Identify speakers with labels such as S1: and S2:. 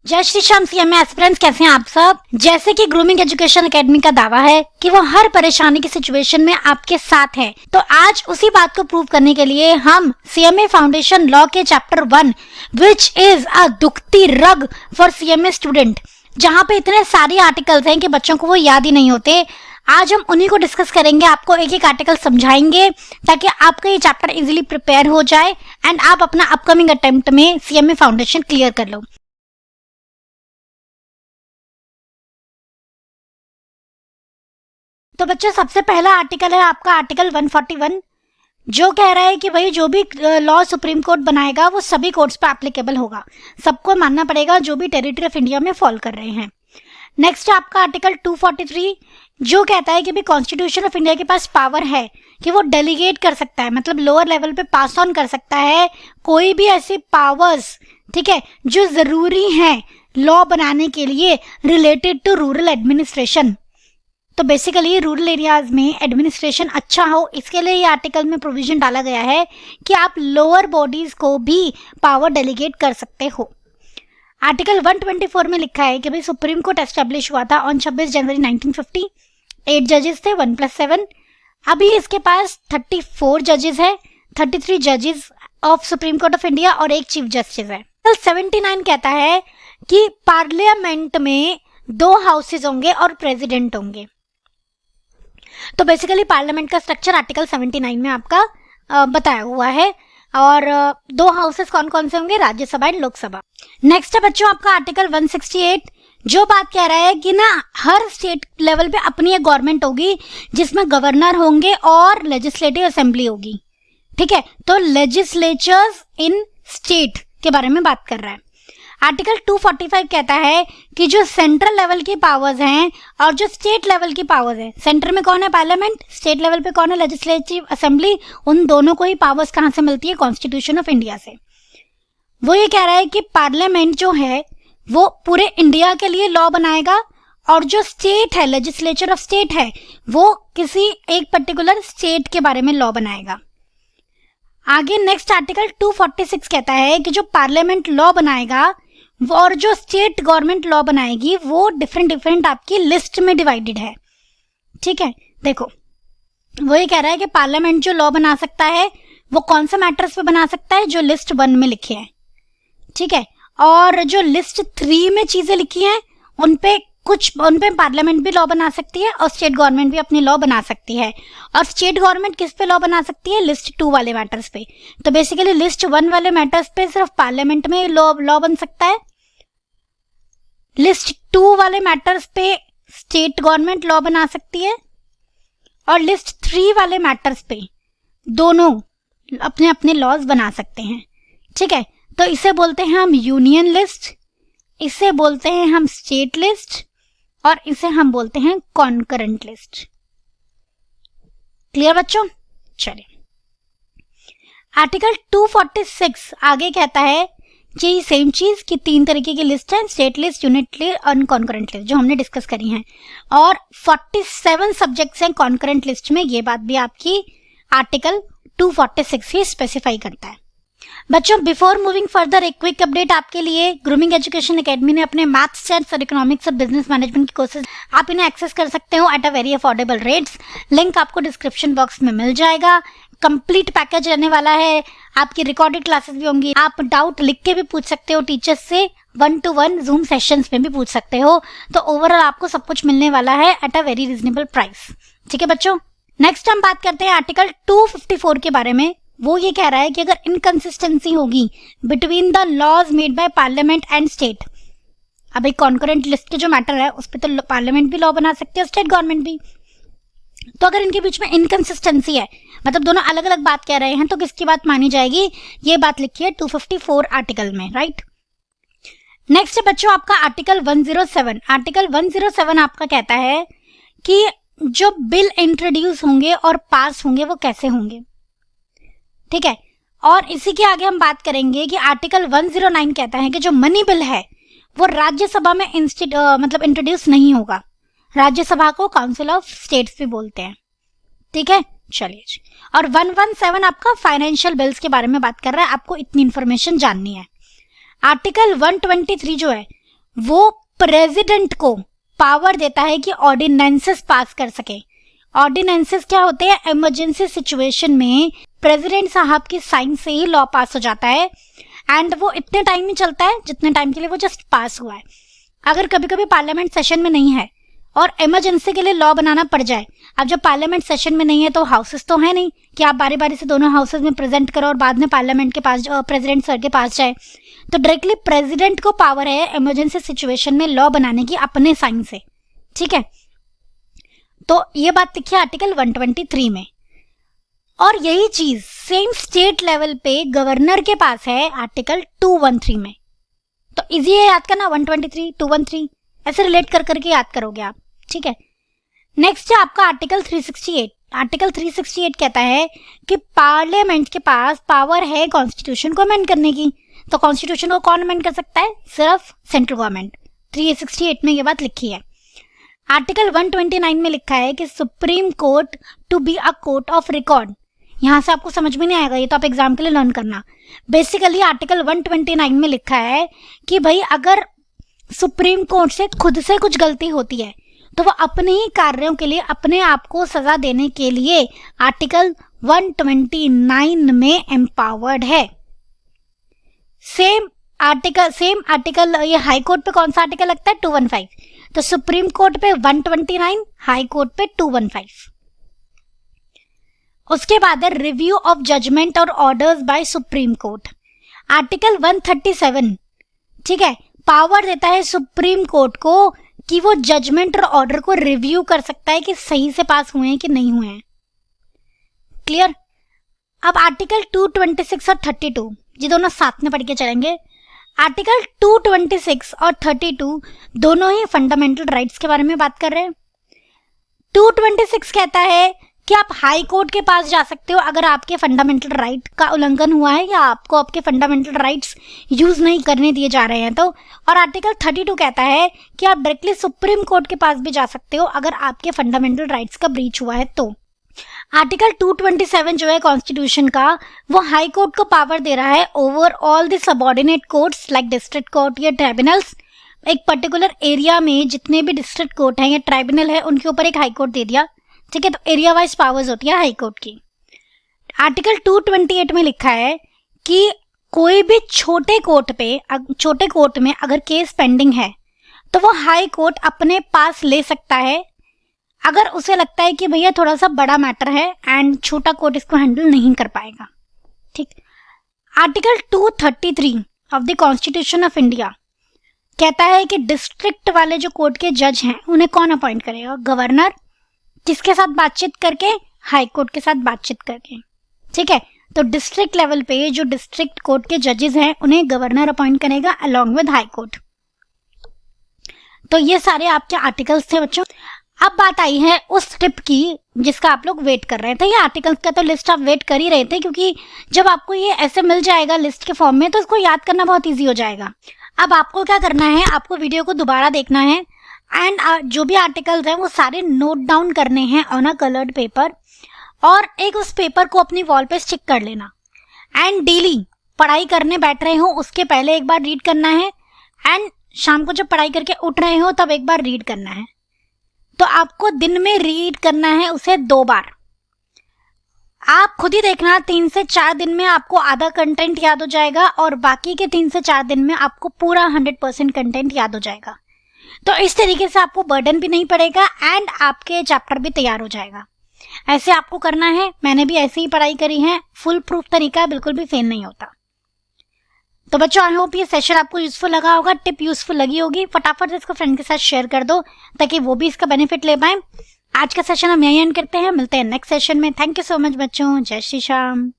S1: जय Shri Shyam CMA aspirants, कैसे हैं आप सब। जैसे कि ग्रूमिंग एजुकेशन एकेडमी का दावा है कि वो हर परेशानी की सिचुएशन में आपके साथ है, तो आज उसी बात को प्रूव करने के लिए हम सीएमए फाउंडेशन लॉ के चैप्टर 1 विच इज अ दुखती रग फॉर सीएमए स्टूडेंट, जहाँ पे इतने सारे आर्टिकल्स हैं कि बच्चों को वो याद ही नहीं होते। आज हम उन्हीं को डिस्कस करेंगे, आपको एक एक आर्टिकल समझाएंगे ताकि आपका ये चैप्टर इजीली प्रिपेयर हो जाए एंड आप अपना अपकमिंग अटेम्प्ट में सीएमए फाउंडेशन क्लियर कर लो। तो बच्चों, सबसे पहला आर्टिकल है आपका आर्टिकल 141, जो कह रहा है कि भाई जो भी लॉ सुप्रीम कोर्ट बनाएगा वो सभी कोर्ट्स पे एप्लीकेबल होगा, सबको मानना पड़ेगा जो भी टेरिटरी ऑफ इंडिया में फॉल कर रहे हैं। नेक्स्ट है आपका आर्टिकल 243, जो कहता है कि भाई कॉन्स्टिट्यूशन ऑफ इंडिया के पास पावर है कि वो डेलीगेट कर सकता है, मतलब लोअर लेवल पे पास ऑन कर सकता है कोई भी ऐसी पावर्स, ठीक है, जो जरूरी है लॉ बनाने के लिए रिलेटेड टू रूरल एडमिनिस्ट्रेशन। तो बेसिकली रूरल एरियाज में एडमिनिस्ट्रेशन अच्छा हो, इसके लिए ये आर्टिकल में प्रोविजन डाला गया है कि आप लोअर बॉडीज को भी पावर डेलीगेट कर सकते हो। आर्टिकल 124 में लिखा है कि भाई सुप्रीम कोर्ट एस्टेब्लिश हुआ था ऑन 26 जनवरी 1950। 8 जजेस थे, 1+7। अभी इसके पास 34 जजेस है, 33 जजेस of supreme court of India और एक चीफ जस्टिस है। 79 कहता है कि पार्लियामेंट में 2 हाउसेज होंगे और प्रेसिडेंट होंगे। तो बेसिकली पार्लियामेंट का स्ट्रक्चर आर्टिकल 79 में आपका बताया हुआ है, और 2 हाउसेस कौन कौन से होंगे, राज्यसभा एंड लोकसभा। नेक्स्ट है बच्चों आपका आर्टिकल 168, जो बात कह रहा है कि ना हर स्टेट लेवल पे अपनी एक गवर्नमेंट होगी जिसमें गवर्नर होंगे और लेजिस्लेटिव असेंबली होगी, ठीक है। तो लेजिस्लेचर्स इन स्टेट के बारे में बात कर रहा है। आर्टिकल 245 कहता है कि जो सेंट्रल लेवल की पावर्स हैं और जो स्टेट लेवल की पावर्स हैं, सेंटर में कौन है, पार्लियामेंट, स्टेट लेवल पे कौन है, लेजिस्लेटिव असेंबली, उन दोनों को ही पावर्स कहां से मिलती है, कॉन्स्टिट्यूशन ऑफ इंडिया से। वो ये कह रहा है कि पार्लियामेंट जो है वो पूरे इंडिया के लिए लॉ बनाएगा, और जो स्टेट है, लेजिस्लेचर ऑफ स्टेट है, वो किसी एक पर्टिकुलर स्टेट के बारे में लॉ बनाएगा। आगे नेक्स्ट आर्टिकल 246 कहता है कि जो पार्लियामेंट लॉ बनाएगा और जो स्टेट गवर्नमेंट लॉ बनाएगी वो डिफरेंट आपकी लिस्ट में डिवाइडेड है, ठीक है। देखो, वो ये कह रहा है कि पार्लियामेंट जो लॉ बना सकता है वो कौन से मैटर्स पे बना सकता है, जो लिस्ट 1 में लिखे हैं, ठीक है, और जो लिस्ट 3 में चीजें लिखी हैं उन पे पार्लियामेंट भी लॉ बना सकती है और स्टेट गवर्नमेंट भी अपनी लॉ बना सकती है। और स्टेट गवर्नमेंट किस पे लॉ बना सकती है, लिस्ट 2 वाले मैटर्स पे। तो बेसिकली लिस्ट 1 वाले मैटर्स पे सिर्फ पार्लियामेंट में लॉ बन सकता है, लिस्ट 2 वाले मैटर्स पे स्टेट गवर्नमेंट लॉ बना सकती है, और लिस्ट 3 वाले मैटर्स पे दोनों अपने अपने लॉज बना सकते हैं, ठीक है। तो इसे बोलते हैं हम यूनियन लिस्ट, इसे बोलते हैं हम स्टेट लिस्ट, और इसे हम बोलते हैं कॉन्करेंट लिस्ट। क्लियर बच्चों? चलिए, आर्टिकल 246 आगे कहता है कि सेम चीज की 3 तरीके की लिस्ट है, स्टेट लिस्ट, यूनिट लिस्ट और कॉन्करेंट लिस्ट, जो हमने डिस्कस करी हैं, और 47 सब्जेक्ट्स हैं कॉन्करेंट लिस्ट में। ये बात भी आपकी आर्टिकल 246 ही स्पेसिफाई करता है। बच्चों, बिफोर मूविंग फर्दर एक क्विक अपडेट आपके लिए। ग्रूमिंग एजुकेशन एकेडमी ने अपने मैथ्स, स्टैट्स और इकोनॉमिक्स और बिजनेस मैनेजमेंट की कोर्सेज आप इन्हें एक्सेस कर सकते हो at a very affordable rates. Link आपको डिस्क्रिप्शन बॉक्स में मिल जाएगा। कंप्लीट पैकेज रहने वाला है, आपकी रिकॉर्डेड क्लासेस भी होंगी, आप डाउट लिख के भी पूछ सकते हो टीचर्स से, 1-to-1 जूम सेशंस में भी पूछ सकते हो। तो ओवरऑल आपको सब कुछ मिलने वाला है at a very reasonable price, ठीक है बच्चों। नेक्स्ट हम बात करते हैं आर्टिकल 254 के बारे में। वो ये कह रहा है कि अगर इनकंसिस्टेंसी होगी between the laws made by parliament and state, अब एक कॉन्करेंट लिस्ट के जो मैटर है उस पर तो पार्लियामेंट भी लॉ बना सकती है, स्टेट गवर्नमेंट भी, तो अगर इनके बीच में इनकंसिस्टेंसी है, मतलब दोनों अलग अलग बात कह रहे हैं, तो किसकी बात मानी जाएगी, ये बात लिखी है 254 आर्टिकल में, राइट। नेक्स्ट है बच्चों आपका आर्टिकल 107। आर्टिकल 107 आपका कहता है कि जो बिल इंट्रोड्यूस होंगे और पास होंगे वो कैसे होंगे, ठीक है। और इसी के आगे हम बात करेंगे कि आर्टिकल 109 कहता है कि जो मनी बिल है वो राज्यसभा में मतलब इंट्रोड्यूस नहीं होगा। राज्यसभा को काउंसिल ऑफ स्टेट्स भी बोलते हैं, ठीक है। चलिए जी, और 117 आपका फाइनेंशियल बिल्स के बारे में बात कर रहा है, आपको इतनी इंफॉर्मेशन जाननी है। आर्टिकल 123 जो है वो प्रेसिडेंट को पावर देता है कि ऑर्डिनेंसेस पास कर सके। ऑर्डिनेंसेस क्या होते हैं? इमरजेंसी सिचुएशन में प्रेसिडेंट साहब की साइन से ही लॉ पास हो जाता है एंड वो इतने टाइम में चलता है जितने टाइम के लिए वो जस्ट पास हुआ है। अगर कभी कभी पार्लियामेंट सेशन में नहीं है और इमरजेंसी के लिए लॉ बनाना पड़ जाए, अब जब पार्लियामेंट सेशन में नहीं है तो हाउसेस तो है नहीं कि आप बारी बारी से दोनों हाउसेस में प्रेजेंट करो और बाद में पार्लियामेंट के पास प्रेसिडेंट सर के पास जाए, तो डायरेक्टली प्रेसिडेंट को पावर है इमरजेंसी सिचुएशन में लॉ बनाने की अपने साइन से। ठीक है, तो ये बात लिखी है आर्टिकल 123 में। और यही चीज सेम स्टेट लेवल पे गवर्नर के पास है आर्टिकल 213 में। तो इजी है याद करना, 123, 213 ऐसे रिलेट कर करके याद करोगे आप। ठीक है, नेक्स्ट है आपका आर्टिकल 368। आर्टिकल 368 कहता है कि पार्लियामेंट के पास पावर है कॉन्स्टिट्यूशन को अमेंड करने की। तो कॉन्स्टिट्यूशन को कौन अमेंड कर सकता है? सिर्फ सेंट्रल गवर्नमेंट। 368 में ये बात लिखी है। आर्टिकल 129 में लिखा है कि Supreme Court to be a court of record. यहां से आपको समझ में नहीं आएगा, ये तो आप एग्जाम के लिए लर्न करना। बेसिकली आर्टिकल 129 में लिखा है कि भाई अगर सुप्रीम कोर्ट से खुद से कुछ गलती होती है तो वो अपने ही कार्यों के लिए अपने आप को सजा देने के लिए आर्टिकल 129 में एम्पावर्ड है। सेम आर्टिकल ये हाई कोर्ट पे कौन सा आर्टिकल लगता है? 215। तो सुप्रीम कोर्ट पे 129, हाई कोर्ट पे 215। उसके बाद है रिव्यू ऑफ जजमेंट और orders by Supreme Court. Article 137 ठीक है, पावर देता है सुप्रीम कोर्ट को कि वो जजमेंट और ऑर्डर को रिव्यू कर सकता है कि सही से पास हुए हैं कि नहीं हुए हैं। क्लियर? अब आर्टिकल 226 और 32 ये दोनों साथ में पढ़ के चलेंगे। आर्टिकल 226 और 32 दोनों ही फंडामेंटल राइट्स के बारे में बात कर रहे हैं। 226 कहता है कि आप हाई कोर्ट के पास जा सकते हो अगर आपके फंडामेंटल राइट का उल्लंघन हुआ है या आपको आपके फंडामेंटल राइट्स यूज नहीं करने दिए जा रहे हैं तो। और आर्टिकल 32 कहता है कि आप डायरेक्टली सुप्रीम कोर्ट के पास भी जा सकते हो अगर आपके फंडामेंटल राइट्स का ब्रीच हुआ है तो। आर्टिकल 227 जो है कॉन्स्टिट्यूशन का, वो हाई कोर्ट को पावर दे रहा है over all the subordinate courts like district court या ट्राइब्यूनल्स। एक पर्टिकुलर एरिया में जितने भी डिस्ट्रिक्ट कोर्ट हैं या ट्राइब्यूनल है उनके ऊपर एक हाई कोर्ट दे दिया। ठीक है, तो एरिया वाइज पावर्स होती है हाई कोर्ट की। आर्टिकल 228 में लिखा है कि कोई भी छोटे कोर्ट में अगर केस पेंडिंग है तो वो हाई कोर्ट अपने पास ले सकता है अगर उसे लगता है कि भैया थोड़ा सा बड़ा मैटर है एंड छोटा कोर्ट इसको हैंडल नहीं कर पाएगा। ठीक, article 233 of the constitution of India कहता है कि डिस्ट्रिक्ट वाले जो कोर्ट के जज हैं उन्हें कौन अपॉइंट करेगा? गवर्नर। किसके साथ बातचीत करके? हाई कोर्ट के साथ बातचीत करके। ठीक है, तो डिस्ट्रिक्ट लेवल पे जो डिस्ट्रिक्ट कोर्ट के जजेस हैं उन्हें गवर्नर अपॉइंट करेगा अलोंग विद हाई कोर्ट। तो ये सारे आपके आर्टिकल्स थे बच्चों। अब बात आई है उस टिप की जिसका आप लोग वेट कर रहे थे। ये आर्टिकल्स का तो लिस्ट आप वेट कर ही रहे थे क्योंकि जब आपको ये ऐसे मिल जाएगा लिस्ट के फॉर्म में तो इसको याद करना बहुत इजी हो जाएगा। अब आपको क्या करना है, आपको वीडियो को दोबारा देखना है एंड जो भी आर्टिकल्स हैं वो सारे नोट डाउन करने हैं ऑन अ कलर्ड पेपर और एक उस पेपर को अपनी वॉल पे स्टिक कर लेना एंड डेली पढ़ाई करने बैठ रहे हो उसके पहले एक बार रीड करना है एंड शाम को जब पढ़ाई करके उठ रहे हो तब एक बार रीड करना है। तो आपको दिन में रीड करना है उसे 2 बार। आप खुद ही देखना 3 से 4 दिन में आपको आधा कंटेंट याद हो जाएगा और बाकी के 3 से 4 दिन में आपको पूरा 100% कंटेंट याद हो जाएगा। तो इस तरीके से आपको बर्डन भी नहीं पड़ेगा एंड आपके चैप्टर भी तैयार हो जाएगा। ऐसे आपको करना है, मैंने भी ऐसे ही पढ़ाई करी है, फुल प्रूफ तरीका है, बिल्कुल भी फेल नहीं होता। तो बच्चों आई होप ये सेशन आपको यूजफुल लगा होगा, टिप यूजफुल लगी होगी। फटाफट से इसको फ्रेंड के साथ शेयर कर दो ताकि वो भी इसका बेनिफिट ले पाए। आज का सेशन हम यहीं एंड करते हैं, मिलते हैं नेक्स्ट सेशन में। थैंक यू सो मच बच्चों, जय श्री श्याम।